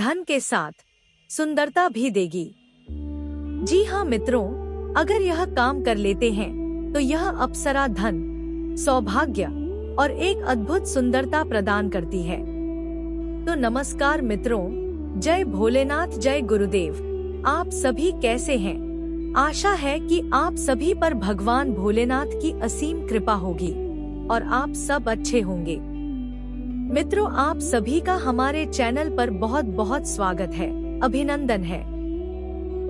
धन के साथ सुंदरता भी देगी। जी हाँ मित्रों, अगर यह काम कर लेते हैं तो यह अप्सरा धन, सौभाग्य और एक अद्भुत सुंदरता प्रदान करती है। तो नमस्कार मित्रों, जय भोलेनाथ, जय गुरुदेव। आप सभी कैसे हैं? आशा है कि आप सभी पर भगवान भोलेनाथ की असीम कृपा होगी और आप सब अच्छे होंगे। मित्रों, आप सभी का हमारे चैनल पर बहुत बहुत स्वागत है, अभिनंदन है।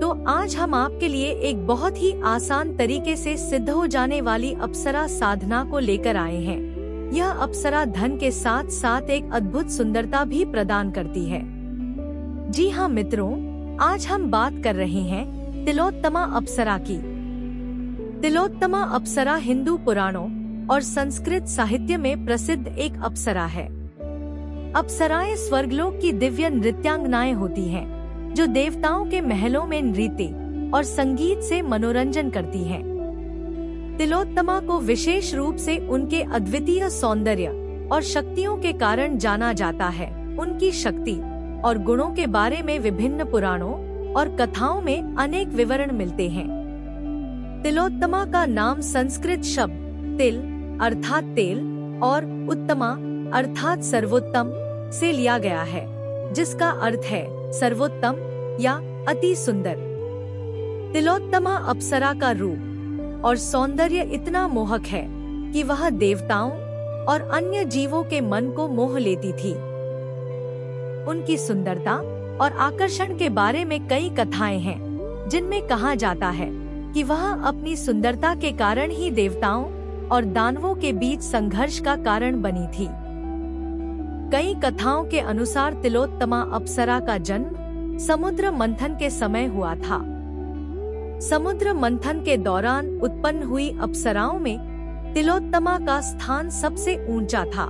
तो आज हम आपके लिए एक बहुत ही आसान तरीके से सिद्ध हो जाने वाली अप्सरा साधना को लेकर आए हैं। यह अप्सरा धन के साथ साथ एक अद्भुत सुंदरता भी प्रदान करती है। जी हाँ मित्रों, आज हम बात कर रहे हैं तिलोत्तमा अप्सरा की। तिलोत्तमा अप्सरा हिंदू पुराणों और संस्कृत साहित्य में प्रसिद्ध एक अप्सरा है। अप्सराएं स्वर्गलोक की दिव्य नृत्यांगनाएं होती हैं, जो देवताओं के महलों में नृत्य और संगीत से मनोरंजन करती हैं। तिलोत्तमा को विशेष रूप से उनके अद्वितीय सौंदर्य और शक्तियों के कारण जाना जाता है। उनकी शक्ति और गुणों के बारे में विभिन्न पुराणों और कथाओं में अनेक विवरण मिलते हैं। तिलोत्तमा का नाम संस्कृत शब्द तिल अर्थात तेल और उत्तमा अर्थात सर्वोत्तम से लिया गया है, जिसका अर्थ है सर्वोत्तम या अति सुंदर। तिलोत्तमा अप्सरा का रूप और सौंदर्य इतना मोहक है कि वह देवताओं और अन्य जीवों के मन को मोह लेती थी। उनकी सुंदरता और आकर्षण के बारे में कई कथाएं हैं, जिनमें कहा जाता है कि वह अपनी सुंदरता के कारण ही देवताओं और दानवों के बीच संघर्ष का कारण बनी थी। कई कथाओं के अनुसार तिलोत्तमा अप्सरा का जन्म समुद्र मंथन के समय हुआ था। समुद्र मंथन के दौरान उत्पन्न हुई अप्सराओं में तिलोत्तमा का स्थान सबसे ऊंचा था।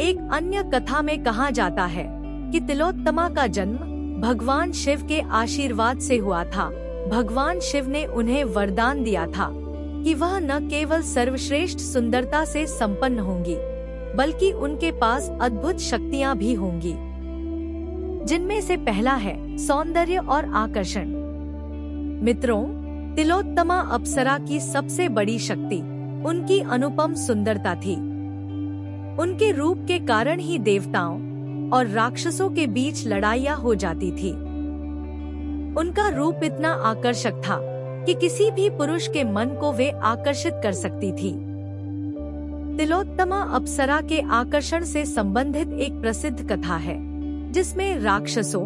एक अन्य कथा में कहा जाता है कि तिलोत्तमा का जन्म भगवान शिव के आशीर्वाद से हुआ था। भगवान शिव ने उन्हें वरदान दिया था कि वह न केवल सर्वश्रेष्ठ सुंदरता से संपन्न होंगी, बल्कि उनके पास अद्भुत शक्तियां भी होंगी, जिनमें से पहला है सौंदर्य और आकर्षण। मित्रों, तिलोत्तमा अप्सरा की सबसे बड़ी शक्ति उनकी अनुपम सुंदरता थी। उनके रूप के कारण ही देवताओं और राक्षसों के बीच लड़ाइयां हो जाती थी। उनका रूप इतना आकर्षक था कि किसी भी पुरुष के मन को वे आकर्षित कर सकती थी। तिलोत्तमा अप्सरा के आकर्षण से संबंधित एक प्रसिद्ध कथा है, जिसमें राक्षसों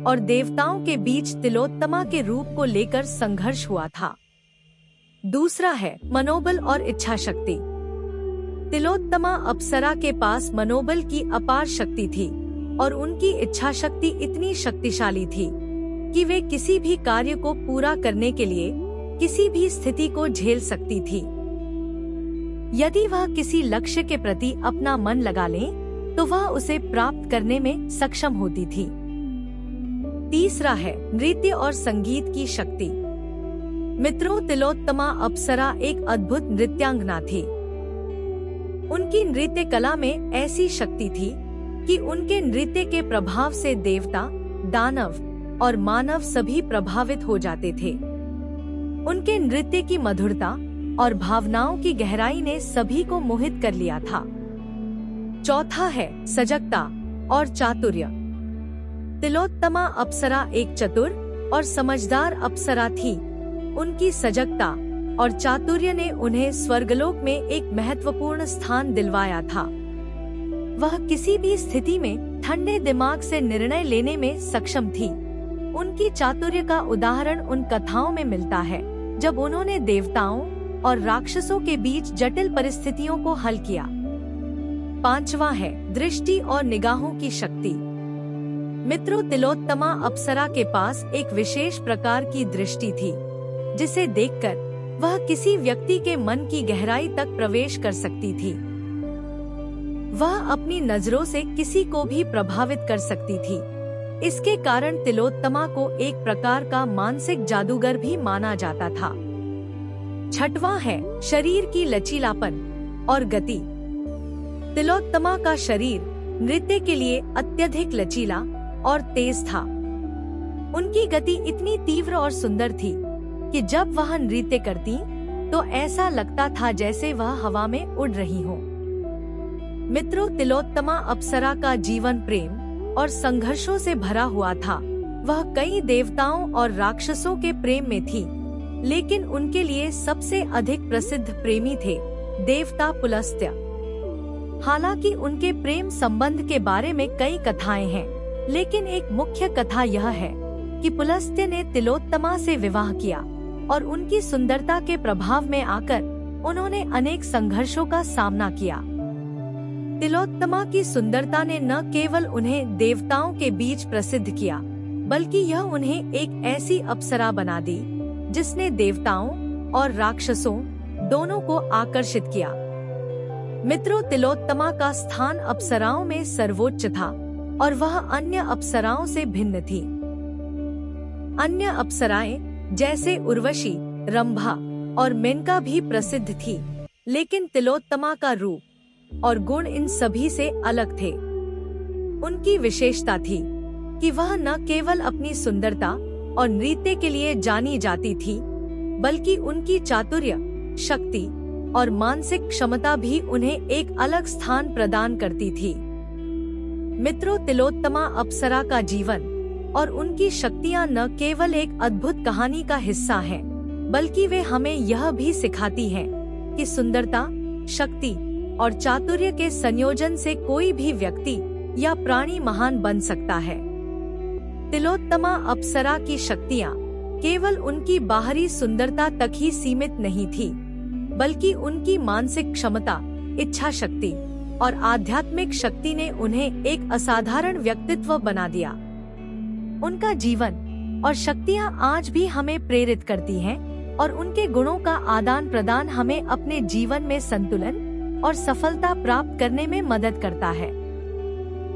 और देवताओं के बीच तिलोत्तमा के रूप को लेकर संघर्ष हुआ था। दूसरा है मनोबल और इच्छा शक्ति। तिलोत्तमा अप्सरा के पास मनोबल की अपार शक्ति थी और उनकी इच्छा शक्ति इतनी शक्तिशाली थी कि वे किसी भी कार्य को पूरा करने के लिए किसी भी स्थिति को झेल सकती थी। यदि वह किसी लक्ष्य के प्रति अपना मन लगा ले, तो वह उसे प्राप्त करने में सक्षम होती थी। तीसरा है नृत्य और संगीत की शक्ति। मित्रों, तिलोत्तमा अप्सरा एक अद्भुत नृत्यांगना थी। उनकी नृत्य कला में ऐसी शक्ति थी कि उनके नृत्य के प्रभाव से देवता, दानव और मानव सभी प्रभावित हो जाते थे। उनके नृत्य की मधुरता और भावनाओं की गहराई ने सभी को मोहित कर लिया था। चौथा है सजगता और चातुर्य। तिलोत्तमा अप्सरा एक चतुर और समझदार अप्सरा थी। उनकी सजगता और चातुर्य ने उन्हें स्वर्गलोक में एक महत्वपूर्ण स्थान दिलवाया था। वह किसी भी स्थिति में ठंडे दिमाग से निर्णय लेने में सक्षम थी। उनकी चातुर्य का उदाहरण उन कथाओं में मिलता है जब उन्होंने देवताओं और राक्षसों के बीच जटिल परिस्थितियों को हल किया। पांचवा है दृष्टि और निगाहों की शक्ति। मित्रों, तिलोत्तमा अप्सरा के पास एक विशेष प्रकार की दृष्टि थी, जिसे देखकर वह किसी व्यक्ति के मन की गहराई तक प्रवेश कर सकती थी। वह अपनी नजरों से किसी को भी प्रभावित कर सकती थी। इसके कारण तिलोत्तमा को एक प्रकार का मानसिक जादूगर भी माना जाता था। छठवां है शरीर की लचीलापन और गति। तिलोत्तमा का शरीर नृत्य के लिए अत्यधिक लचीला और तेज था। उनकी गति इतनी तीव्र और सुंदर थी कि जब वह नृत्य करती तो ऐसा लगता था जैसे वह हवा में उड़ रही हो। मित्रों, तिलोत्तमा अप्सरा का जीवन प्रेम और संघर्षों से भरा हुआ था। वह कई देवताओं और राक्षसों के प्रेम में थी, लेकिन उनके लिए सबसे अधिक प्रसिद्ध प्रेमी थे देवता पुलस्त्य। हालांकि उनके प्रेम संबंध के बारे में कई कथाएं हैं, लेकिन एक मुख्य कथा यह है कि पुलस्त्य ने तिलोत्तमा से विवाह किया और उनकी सुंदरता के प्रभाव में आकर उन्होंने अनेक संघर्षों का सामना किया। तिलोत्तमा की सुंदरता ने न केवल उन्हें देवताओं के बीच प्रसिद्ध किया, बल्कि यह उन्हें एक ऐसी अप्सरा बना दी जिसने देवताओं और राक्षसों दोनों को आकर्षित किया। मित्रों, तिलोत्तमा का स्थान अप्सराओं में सर्वोच्च था और वह अन्य अप्सराओं से भिन्न थी। अन्य अप्सराएं जैसे उर्वशी, रंभा और मेनका भी प्रसिद्ध थी, लेकिन तिलोत्तमा का रूप और गुण इन सभी से अलग थे। उनकी विशेषता थी कि वह न केवल अपनी सुंदरता और नृत्य के लिए जानी जाती थी, बल्कि उनकी चातुर्य, शक्ति और मानसिक क्षमता भी उन्हें एक अलग स्थान प्रदान करती थी। मित्रों, तिलोत्तमा अप्सरा का जीवन और उनकी शक्तियां न केवल एक अद्भुत कहानी का हिस्सा हैं, बल्कि वे हमें यह भी सिखाती हैं कि सुंदरता, शक्ति और चातुर्य के संयोजन से कोई भी व्यक्ति या प्राणी महान बन सकता है। तिलोत्तमा अप्सरा की शक्तियां केवल उनकी बाहरी सुंदरता तक ही सीमित नहीं थी, बल्कि उनकी मानसिक क्षमता, इच्छा शक्ति और आध्यात्मिक शक्ति ने उन्हें एक असाधारण व्यक्तित्व बना दिया। उनका जीवन और शक्तियां आज भी हमें प्रेरित करती हैं और उनके गुणों का आदान प्रदान हमें अपने जीवन में संतुलन और सफलता प्राप्त करने में मदद करता है।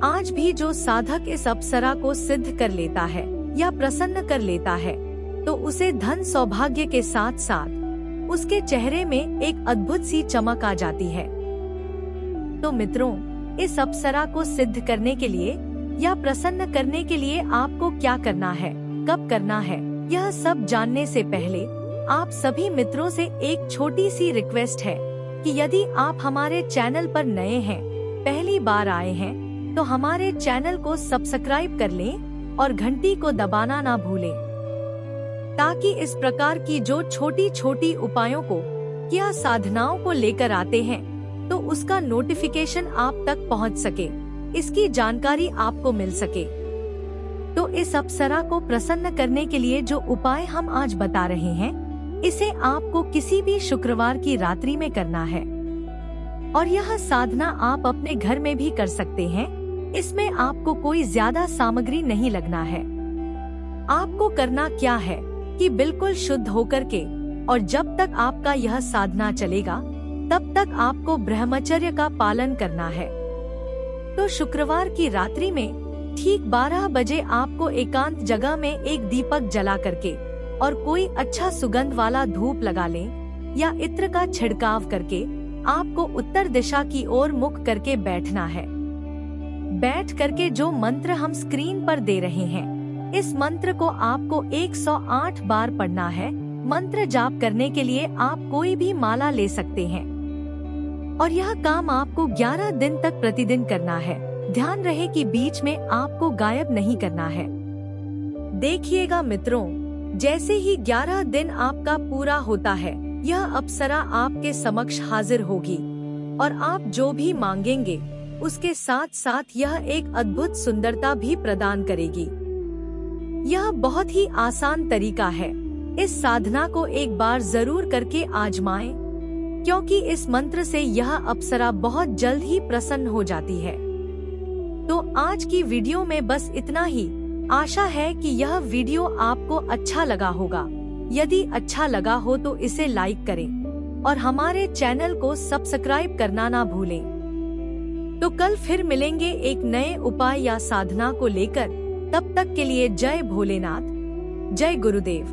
आज भी जो साधक इस अप्सरा को सिद्ध कर लेता है या प्रसन्न कर लेता है, तो उसे धन सौभाग्य के साथ साथ उसके चेहरे में एक अद्भुत सी चमक आ जाती है। तो मित्रों, इस अप्सरा को सिद्ध करने के लिए या प्रसन्न करने के लिए आपको क्या करना है, कब करना है, यह सब जानने से पहले आप सभी मित्रों से एक छोटी सी रिक्वेस्ट है कि यदि आप हमारे चैनल पर नए हैं, पहली बार आए हैं, तो हमारे चैनल को सब्सक्राइब कर लें और घंटी को दबाना ना भूलें, ताकि इस प्रकार की जो छोटी छोटी उपायों को या साधनाओं को लेकर आते हैं तो उसका नोटिफिकेशन आप तक पहुंच सके, इसकी जानकारी आपको मिल सके। तो इस अप्सरा को प्रसन्न करने के लिए जो उपाय हम आज बता रहे हैं, इसे आपको किसी भी शुक्रवार की रात्रि में करना है और यह साधना आप अपने घर में भी कर सकते हैं। इसमें आपको कोई ज्यादा सामग्री नहीं लगना है। आपको करना क्या है कि बिल्कुल शुद्ध होकर के और जब तक आपका यह साधना चलेगा तब तक आपको ब्रह्मचर्य का पालन करना है। तो शुक्रवार की रात्रि में ठीक 12 बजे आपको एकांत जगह में एक दीपक जला करके और कोई अच्छा सुगंध वाला धूप लगा लें या इत्र का छिड़काव करके आपको उत्तर दिशा की ओर मुख करके बैठना है। बैठ करके जो मंत्र हम स्क्रीन पर दे रहे हैं, इस मंत्र को आपको 108 बार पढ़ना है। मंत्र जाप करने के लिए आप कोई भी माला ले सकते हैं और यह काम आपको 11 दिन तक प्रतिदिन करना है। ध्यान रहे कि बीच में आपको गायब नहीं करना है। देखिएगा मित्रों, जैसे ही 11 दिन आपका पूरा होता है, यह अप्सरा आपके समक्ष हाजिर होगी और आप जो भी मांगेंगे उसके साथ साथ यह एक अद्भुत सुंदरता भी प्रदान करेगी। यह बहुत ही आसान तरीका है। इस साधना को एक बार जरूर करके आजमाएं, क्योंकि इस मंत्र से यह अप्सरा बहुत जल्द ही प्रसन्न हो जाती है। तो आज की वीडियो में बस इतना ही। आशा है कि यह वीडियो आपको अच्छा लगा होगा। यदि अच्छा लगा हो तो इसे लाइक करें और हमारे चैनल को सब्सक्राइब करना ना भूलें। तो कल फिर मिलेंगे एक नए उपाय या साधना को लेकर। तब तक के लिए जय भोलेनाथ, जय गुरुदेव।